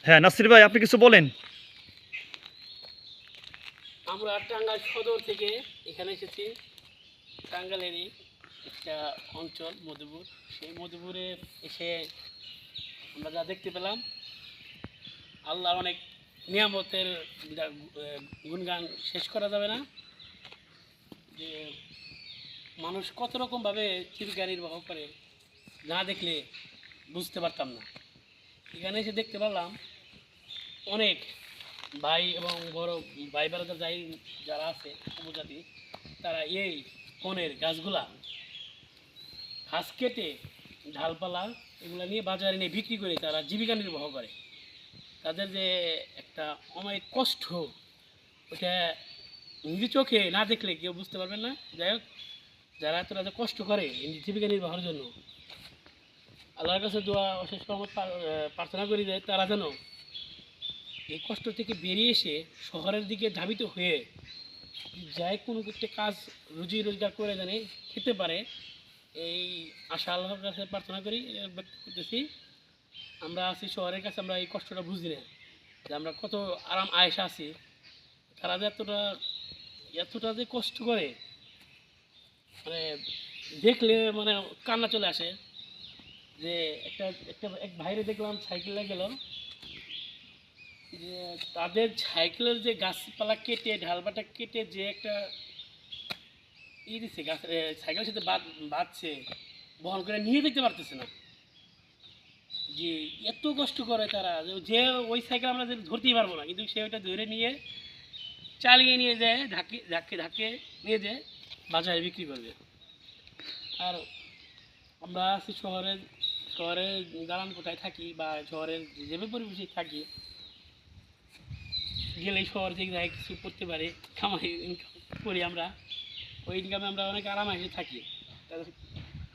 হ্যাঁ নাসির ভাই, আপনি কিছু বলেন। আমরা টাঙ্গাইল সদর থেকে এখানে এসেছি। টাঙ্গাইলেরই একটা অঞ্চল মধুপুর। সেই মধুপুরে এসে আমরা যা দেখতে পেলাম, আল্লাহর অনেক নিয়ামতের গুণগান শেষ করা যাবে না। যে মানুষ কত রকমভাবে জীবিকা নির্বাহ করে, না দেখলে বুঝতে পারতাম না। এখানে এসে দেখতে পারলাম অনেক ভাই এবং বড় ভাই বেড়াদার যারা আছে উপজাতি, তারা এই বনের গাছগুলা ঘাস কেটে ঢালপালা এগুলো নিয়ে বাজারে নিয়ে বিক্রি করে তারা জীবিকা নির্বাহ করে। তাদের যে একটা অনেক কষ্ট, ওটা নিজে চোখে না দেখলে কেউ বুঝতে পারবেন না। যাই হোক, যারা এতটা যে কষ্ট করে জীবিকা নির্বাহের জন্য, আল্লাহর কাছে দোয়া অশেষ প্রার্থনা করি যে তারা যেন এই কষ্ট থেকে বেরিয়ে এসে শহরের দিকে ধাবিত হয়ে যাই কোনো একটা কাজ রুজি রোজগার করে জানে খেতে পারে, এই আশা আল্লাহর কাছে প্রার্থনা করি, ব্যক্ত করতেছি। আমরা আছি শহরের কাছে, আমরা এই কষ্টটা বুঝি না যে আমরা কত আরাম আয়েশা আছি। তারা যে এতটা যে কষ্ট করে, মানে দেখলে মানে কান্না চলে আসে। যে এক ভাইরে দেখলাম সাইকেলে গেল, যে তাদের সাইকেলের যে গাছপালা কেটে ঢালবাটা কেটে যে একটা দিচ্ছে গাছ, সাইকেলের সাথে বাঁধছে, বহন করে নিয়ে দেখতে পারতেছে না। যে এত কষ্ট করে তারা, যে ওই সাইকেল আমরা ধরতেই পারবো না, কিন্তু সে ওইটা ধরে নিয়ে চালিয়ে নিয়ে যায়, ধাক্কে নিয়ে যায় বাজারে বিক্রি করবে। আর আমরা আছি শহরের দালান কোথায় থাকি বা শহরের যেভাবে পরিবেশে থাকি, গেলেই শহর থেকে যাই কিছু করতে পারি, কামাই ইনকাম করি আমরা, ওই ইনকামে আমরা অনেক আরামে থাকি।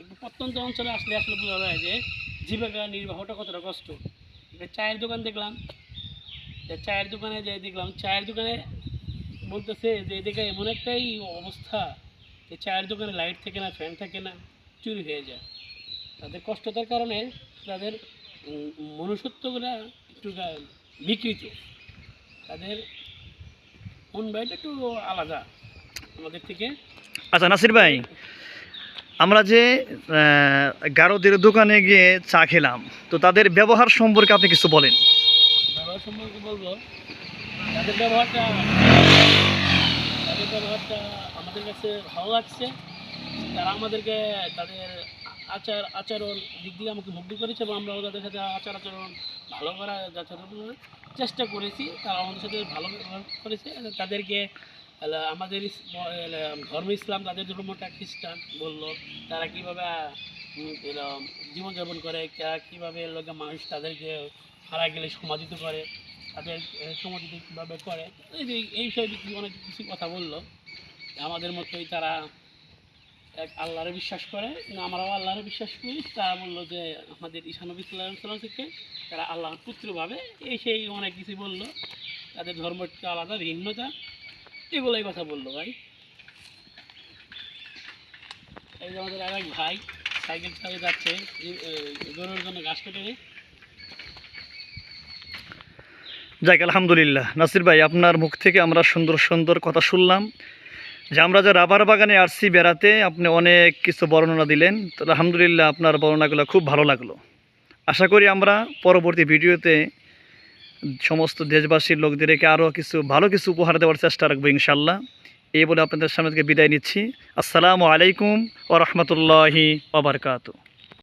একটু প্রত্যন্ত অঞ্চলে আসলে বোঝা যায় যে জীবিকা নির্বাহটা কতটা কষ্ট। একটা চায়ের দোকান দেখলাম, চায়ের দোকানে বলতেছে যে এদিকে এমন একটাই অবস্থা যে চায়ের দোকানে লাইট থাকে না, ফ্যান থাকে না, চুরি হয়ে যায়। তাদের কষ্টতার কারণে তাদের মনুষ্যত্বগুলো একটু বিকৃত, তাদের মন ভাইটা একটু আলাদা আমাদের থেকে। আচ্ছা নাসির ভাই, আমরা যে গারোদের দোকানে গিয়ে চা খেলাম, তো তাদের ব্যবহার সম্পর্কে আপনি কিছু বলেন। ব্যবহার সম্পর্কে বলবো, তাদের ব্যবহারটা আমাদের কাছে ভালো লাগছে। তারা আমাদেরকে তাদের আচরণ দিক দিয়ে আমাকে মুগ্ধ করেছে, এবং আমরাও তাদের সাথে আচরণ ভালো করার চেষ্টা করেছি। তারা আমাদের সাথে ভালো ব্যবহার করেছে। তাদেরকে আমাদের ধর্ম ইসলাম, তাদের ধর্মটা খ্রিস্টান বললো, তারা কীভাবে জীবনযাপন করে, কীভাবে মানুষ তাদেরকে হারা গেলে সমাধিত করে, তাদের সমাধিত কীভাবে করে, এই বিষয়ে অনেক কিছু কথা বললো। আমাদের মতোই তারা এক আল্লাহরে বিশ্বাস করে, আমরাও আল্লাহরে বিশ্বাস করি। তারা বললো যে আমাদের ঈসা নবী সাল্লাল্লাহু আলাইহি ওয়াসাল্লাম থেকে তারা আল্লাহর পুত্র ভাবে, সেই অনেক কিছু বললো। তাদের ধর্মটা আলাদা, ভিন্নতা, এগুলোই কথা বললো ভাই। এই যে আমাদের আরেক ভাই সাইকেল চালিয়ে যাচ্ছে গরুর জন্য ঘাস কেটে। যাক আলহামদুলিল্লাহ, নাসির ভাই আপনার মুখ থেকে আমরা সুন্দর সুন্দর কথা শুনলাম, যে আমরা যে রাবার বাগানে আসছি বেড়াতে, আপনি অনেক কিছু বর্ণনা দিলেন। তো আলহামদুলিল্লাহ, আপনার বর্ণনাগুলো খুব ভালো লাগলো। আশা করি আমরা পরবর্তী ভিডিওতে সমস্ত দেশবাসীর লোকদেরকে আরও ভালো কিছু উপহার দেওয়ার চেষ্টা রাখবো ইনশাল্লাহ। এই বলে আপনাদের সামনে থেকে বিদায় নিচ্ছি। আসসালামু আলাইকুম ওয়া রাহমাতুল্লাহি ওয়া বারাকাতুহু।